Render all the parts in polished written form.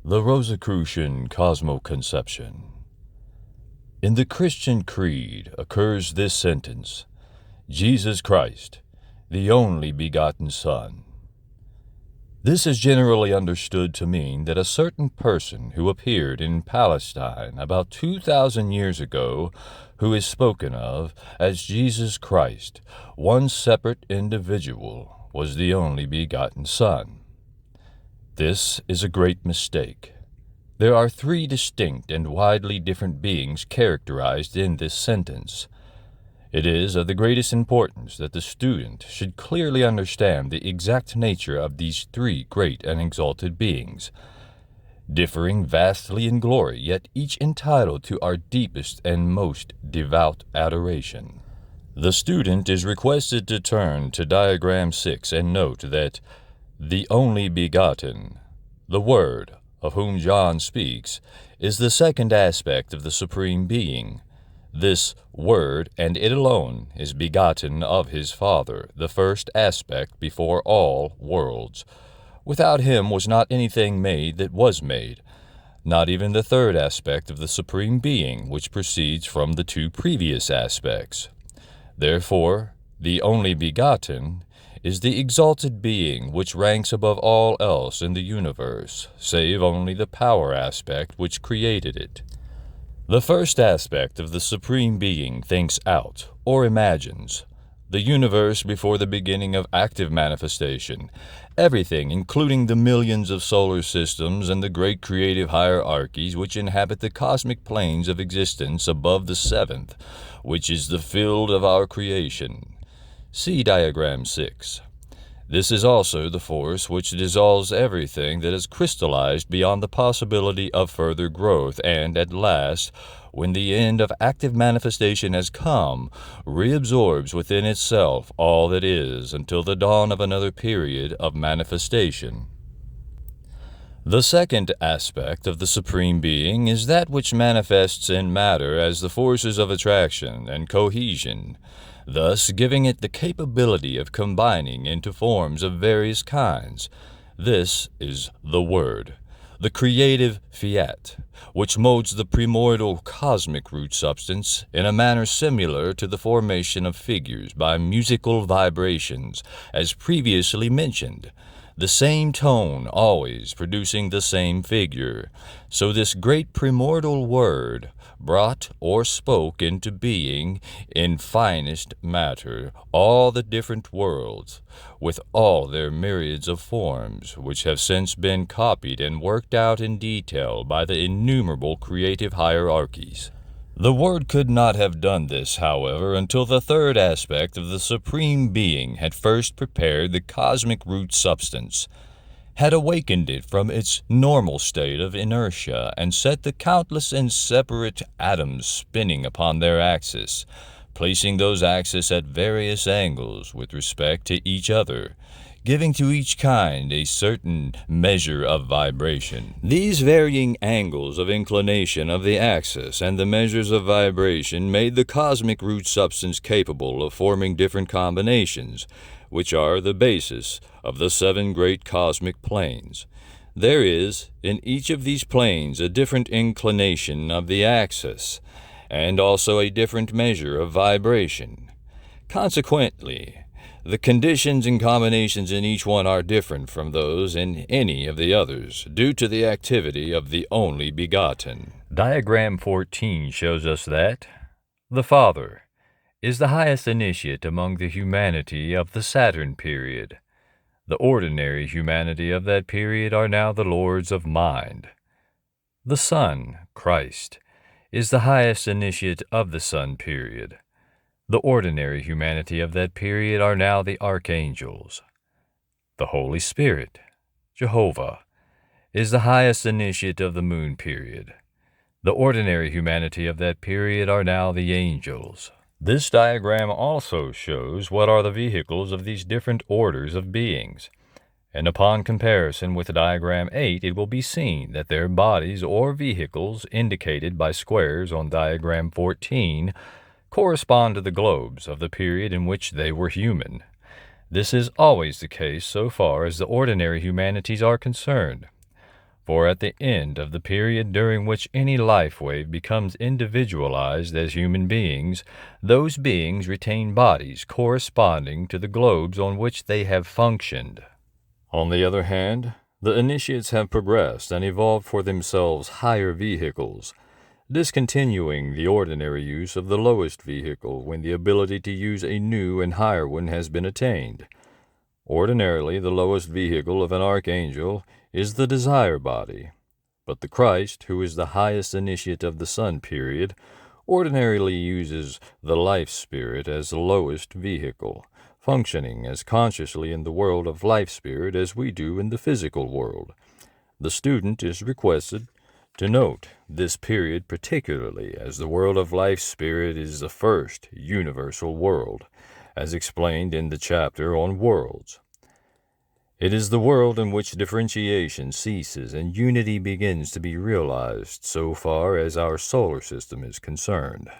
The Rosicrucian cosmo-conception. In the Christian creed occurs this sentence, Jesus Christ, the only begotten Son. This is generally understood to mean that a certain person who appeared in Palestine about 2,000 years ago, who is spoken of as Jesus Christ, one separate individual, was the only begotten Son. This is a great mistake. There are three distinct and widely different beings characterized in this sentence. It is of the greatest importance that the student should clearly understand the exact nature of these three great and exalted beings, differing vastly in glory, yet each entitled to our deepest and most devout adoration. The student is requested to turn to diagram 6 and note that the only begotten, the Word, of whom John speaks, is the second aspect of the Supreme Being. This Word, and it alone, is begotten of his Father, the first aspect before all worlds. Without him was not anything made that was made, not even the third aspect of the Supreme Being, which proceeds from the two previous aspects. Therefore, the only begotten is the exalted being which ranks above all else in the universe, save only the power aspect which created it. The first aspect of the Supreme Being thinks out, or imagines, the universe before the beginning of active manifestation, everything including the millions of solar systems and the great creative hierarchies which inhabit the cosmic planes of existence above the seventh, which is the field of our creation. See diagram 6. This is also the force which dissolves everything that is crystallized beyond the possibility of further growth and, at last, when the end of active manifestation has come, reabsorbs within itself all that is until the dawn of another period of manifestation. The second aspect of the Supreme Being is that which manifests in matter as the forces of attraction and cohesion, thus giving it the capability of combining into forms of various kinds. This is the Word, the creative fiat, which molds the primordial cosmic root substance in a manner similar to the formation of figures by musical vibrations, as previously mentioned, the same tone always producing the same figure. So this great primordial Word brought or spoke into being in finest matter all the different worlds, with all their myriads of forms, which have since been copied and worked out in detail by the innumerable creative hierarchies. The Word could not have done this, however, until the third aspect of the Supreme Being had first prepared the cosmic root substance, had awakened it from its normal state of inertia, and set the countless and separate atoms spinning upon their axis, placing those axes at various angles with respect to each other, giving to each kind a certain measure of vibration. These varying angles of inclination of the axis and the measures of vibration made the cosmic root substance capable of forming different combinations, which are the basis of the seven great cosmic planes. There is, in each of these planes, a different inclination of the axis, and also a different measure of vibration. Consequently, the conditions and combinations in each one are different from those in any of the others, due to the activity of the only begotten. Diagram 14 shows us that the Father is the highest initiate among the humanity of the Saturn period. The ordinary humanity of that period are now the lords of mind. The Son, Christ, is the highest initiate of the Sun period. The ordinary humanity of that period are now the archangels. The Holy Spirit, Jehovah, is the highest initiate of the Moon period. The ordinary humanity of that period are now the angels. This diagram also shows what are the vehicles of these different orders of beings, and upon comparison with diagram 8 it will be seen that their bodies or vehicles indicated by squares on diagram 14 correspond to the globes of the period in which they were human. This is always the case so far as the ordinary humanities are concerned. For at the end of the period during which any life wave becomes individualized as human beings, those beings retain bodies corresponding to the globes on which they have functioned. On the other hand, the initiates have progressed and evolved for themselves higher vehicles, discontinuing the ordinary use of the lowest vehicle when the ability to use a new and higher one has been attained. Ordinarily, the lowest vehicle of an archangel is the desire body, but the Christ, who is the highest initiate of the Sun period, ordinarily uses the life spirit as the lowest vehicle, functioning as consciously in the world of life spirit as we do in the physical world. The student is requested to note this period particularly, as the world of life spirit is the first universal world, as explained in the chapter on worlds. It is the world in which differentiation ceases and unity begins to be realized so far as our solar system is concerned.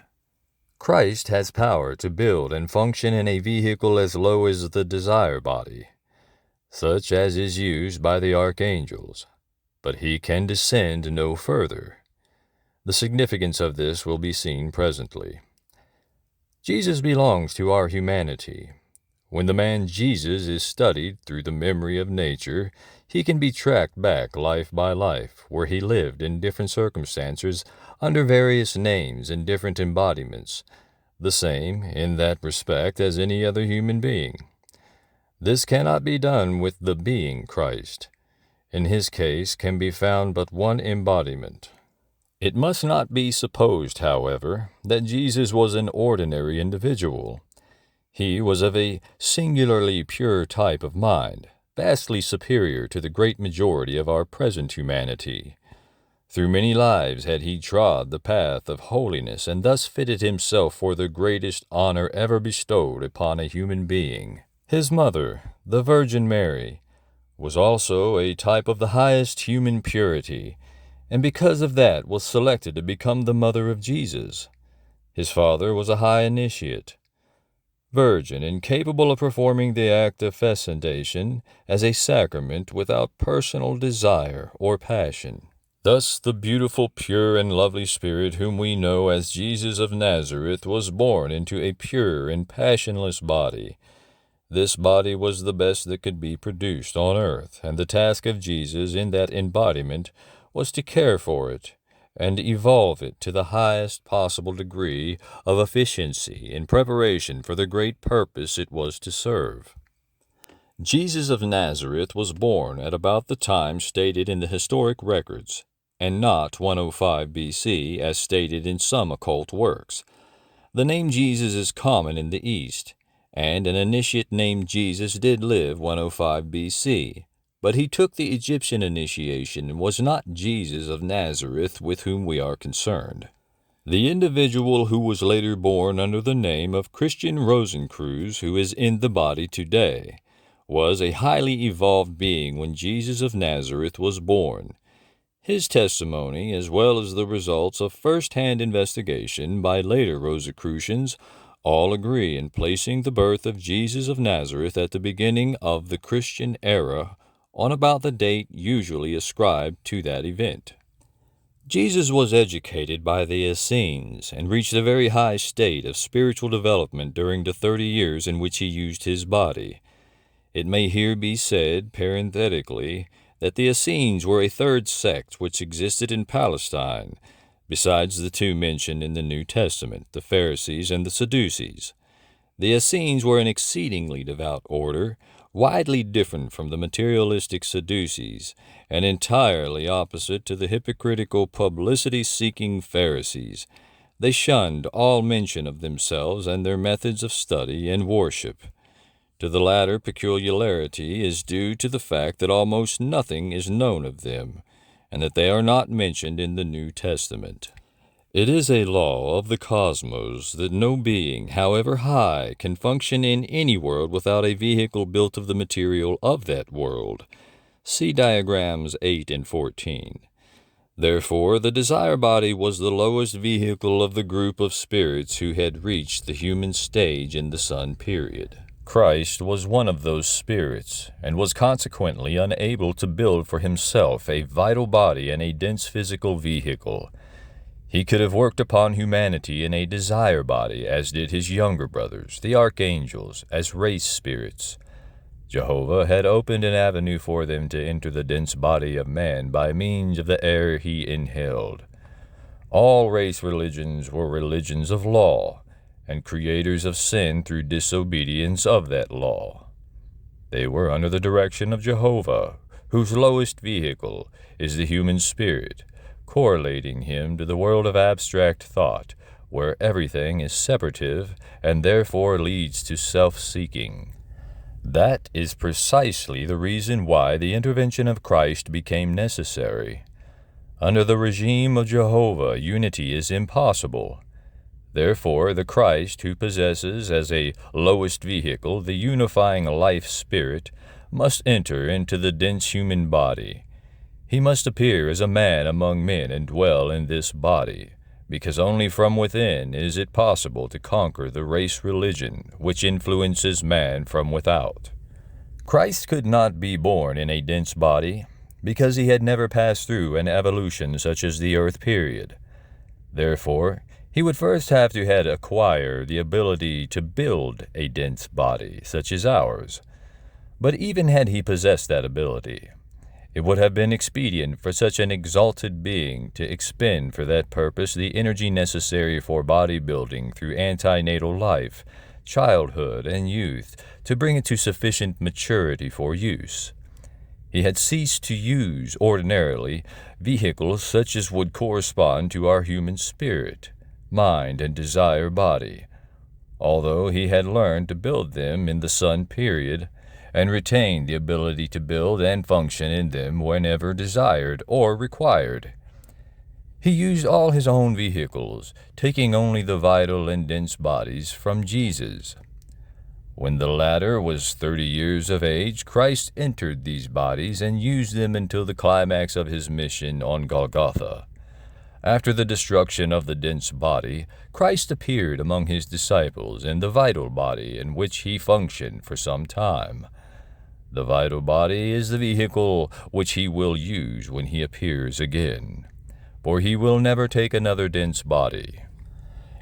Christ has power to build and function in a vehicle as low as the desire body, such as is used by the archangels, but he can descend no further. The significance of this will be seen presently. Jesus belongs to our humanity. When the man Jesus is studied through the memory of nature, he can be tracked back life by life, where he lived in different circumstances under various names and different embodiments, the same in that respect as any other human being. This cannot be done with the being Christ. In his case can be found but one embodiment. It must not be supposed, however, that Jesus was an ordinary individual. He was of a singularly pure type of mind, vastly superior to the great majority of our present humanity. Through many lives had he trod the path of holiness and thus fitted himself for the greatest honor ever bestowed upon a human being. His mother, the Virgin Mary, was also a type of the highest human purity, and because of that was selected to become the mother of Jesus. His father was a high initiate, virgin and capable of performing the act of fescendation as a sacrament without personal desire or passion. Thus the beautiful, pure, and lovely Spirit whom we know as Jesus of Nazareth was born into a pure and passionless body. This body was the best that could be produced on earth, and the task of Jesus in that embodiment was to care for it and evolve it to the highest possible degree of efficiency in preparation for the great purpose it was to serve. Jesus of Nazareth was born at about the time stated in the historic records, and not 105 B.C. as stated in some occult works. The name Jesus is common in the East, and an initiate named Jesus did live 105 B.C., but he took the Egyptian initiation and was not Jesus of Nazareth with whom we are concerned. The individual who was later born under the name of Christian Rosicrucian, who is in the body today, was a highly evolved being when Jesus of Nazareth was born. His testimony, as well as the results of first-hand investigation by later Rosicrucians, all agree in placing the birth of Jesus of Nazareth at the beginning of the Christian era on about the date usually ascribed to that event. Jesus was educated by the Essenes and reached a very high state of spiritual development during the 30 years in which he used his body. It may here be said, parenthetically, that the Essenes were a third sect which existed in Palestine, besides the two mentioned in the New Testament, the Pharisees and the Sadducees. The Essenes were an exceedingly devout order, widely different from the materialistic Sadducees, and entirely opposite to the hypocritical publicity-seeking Pharisees. They shunned all mention of themselves and their methods of study and worship. To the latter peculiarity is due to the fact that almost nothing is known of them, and that they are not mentioned in the New Testament. It is a law of the cosmos that no being, however high, can function in any world without a vehicle built of the material of that world. See diagrams 8 and 14. Therefore, the desire body was the lowest vehicle of the group of spirits who had reached the human stage in the Sun period. Christ was one of those spirits, and was consequently unable to build for himself a vital body and a dense physical vehicle. He could have worked upon humanity in a desire body, as did his younger brothers, the archangels, as race spirits. Jehovah had opened an avenue for them to enter the dense body of man by means of the air he inhaled. All race religions were religions of law, and creators of sin through disobedience of that law. They were under the direction of Jehovah, whose lowest vehicle is the human spirit, correlating him to the world of abstract thought, where everything is separative and therefore leads to self-seeking. That is precisely the reason why the intervention of Christ became necessary. Under the regime of Jehovah, unity is impossible. Therefore, the Christ who possesses as a lowest vehicle the unifying life spirit must enter into the dense human body. He must appear as a man among men and dwell in this body, because only from within is it possible to conquer the race religion which influences man from without. Christ could not be born in a dense body, because he had never passed through an evolution such as the Earth period. Therefore, he would first have to had acquired the ability to build a dense body such as ours. But even had he possessed that ability, it would have been expedient for such an exalted being to expend for that purpose the energy necessary for body-building through antenatal life, childhood, and youth, to bring it to sufficient maturity for use. He had ceased to use, ordinarily, vehicles such as would correspond to our human spirit, mind, and desire body, although he had learned to build them in the sun period, and retained the ability to build and function in them whenever desired or required. He used all his own vehicles, taking only the vital and dense bodies from Jesus. When the latter was 30 years of age, Christ entered these bodies and used them until the climax of his mission on Golgotha. After the destruction of the dense body, Christ appeared among his disciples in the vital body in which he functioned for some time. The vital body is the vehicle which he will use when he appears again, for he will never take another dense body.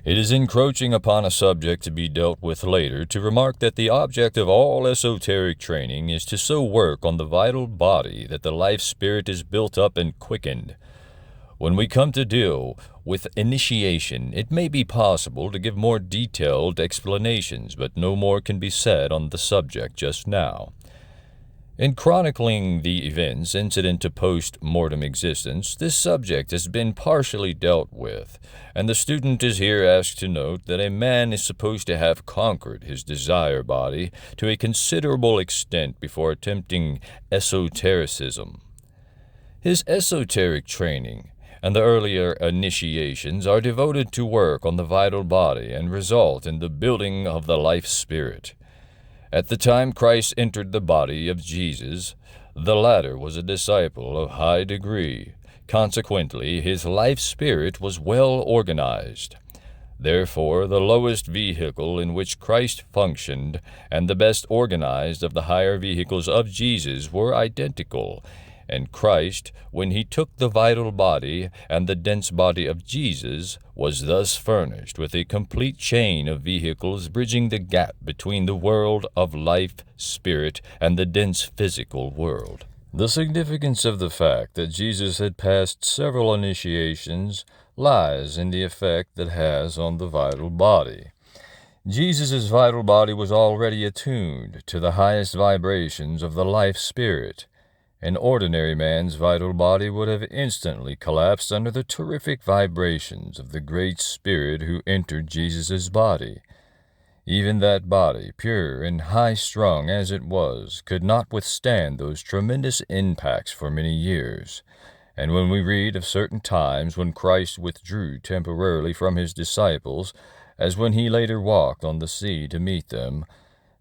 It is encroaching upon a subject to be dealt with later to remark that the object of all esoteric training is to so work on the vital body that the life spirit is built up and quickened. When we come to deal with initiation, it may be possible to give more detailed explanations, but no more can be said on the subject just now. In chronicling the events incident to post-mortem existence, this subject has been partially dealt with, and the student is here asked to note that a man is supposed to have conquered his desire body to a considerable extent before attempting esotericism. His esoteric training and the earlier initiations are devoted to work on the vital body and result in the building of the life spirit. At the time Christ entered the body of Jesus, the latter was a disciple of high degree. Consequently, his life spirit was well organized. Therefore, the lowest vehicle in which Christ functioned and the best organized of the higher vehicles of Jesus were identical, and Christ, when he took the vital body and the dense body of Jesus, was thus furnished with a complete chain of vehicles bridging the gap between the world of life, spirit, and the dense physical world. The significance of the fact that Jesus had passed several initiations lies in the effect that has on the vital body. Jesus' vital body was already attuned to the highest vibrations of the life spirit. An ordinary man's vital body would have instantly collapsed under the terrific vibrations of the great spirit who entered Jesus' body. Even that body, pure and high-strung as it was, could not withstand those tremendous impacts for many years. And when we read of certain times when Christ withdrew temporarily from his disciples, as when he later walked on the sea to meet them,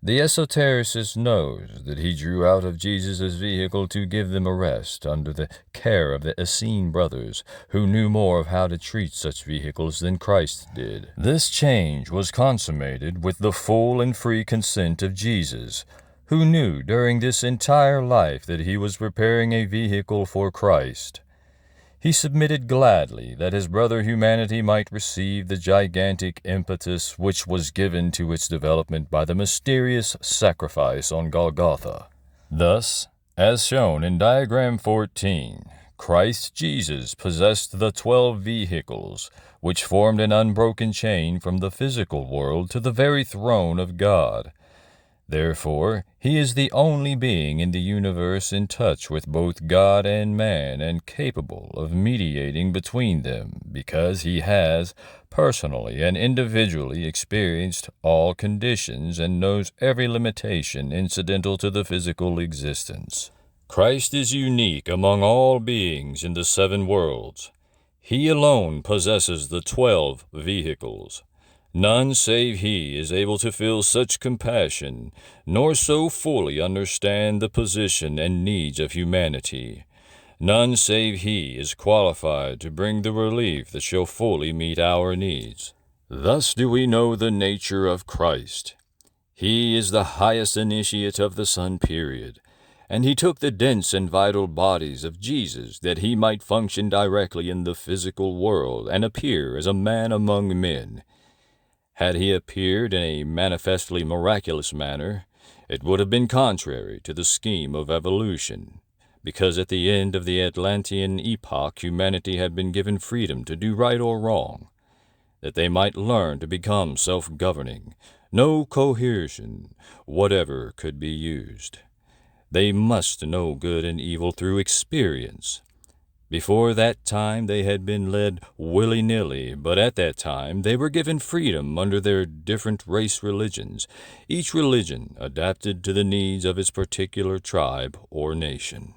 The esotericist knows that he drew out of Jesus' vehicle to give them a rest under the care of the Essenes brothers, who knew more of how to treat such vehicles than Christ did. This change was consummated with the full and free consent of Jesus, who knew during this entire life that he was preparing a vehicle for Christ. He submitted gladly that his brother humanity might receive the gigantic impetus which was given to its development by the mysterious sacrifice on Golgotha. Thus, as shown in diagram 14, Christ Jesus possessed the 12 vehicles, which formed an unbroken chain from the physical world to the very throne of God. Therefore, he is the only being in the universe in touch with both God and man and capable of mediating between them because he has, personally and individually, experienced all conditions and knows every limitation incidental to the physical existence. Christ is unique among all beings in the 7 worlds. He alone possesses the 12 vehicles. None save he is able to feel such compassion, nor so fully understand the position and needs of humanity. None save he is qualified to bring the relief that shall fully meet our needs. Thus do we know the nature of Christ. He is the highest initiate of the Sun period, and he took the dense and vital bodies of Jesus that he might function directly in the physical world and appear as a man among men. Had he appeared in a manifestly miraculous manner, it would have been contrary to the scheme of evolution, because at the end of the Atlantean epoch humanity had been given freedom to do right or wrong, that they might learn to become self-governing. No coercion whatever could be used. They must know good and evil through experience. Before that time they had been led willy-nilly, but at that time they were given freedom under their different race religions, each religion adapted to the needs of its particular tribe or nation.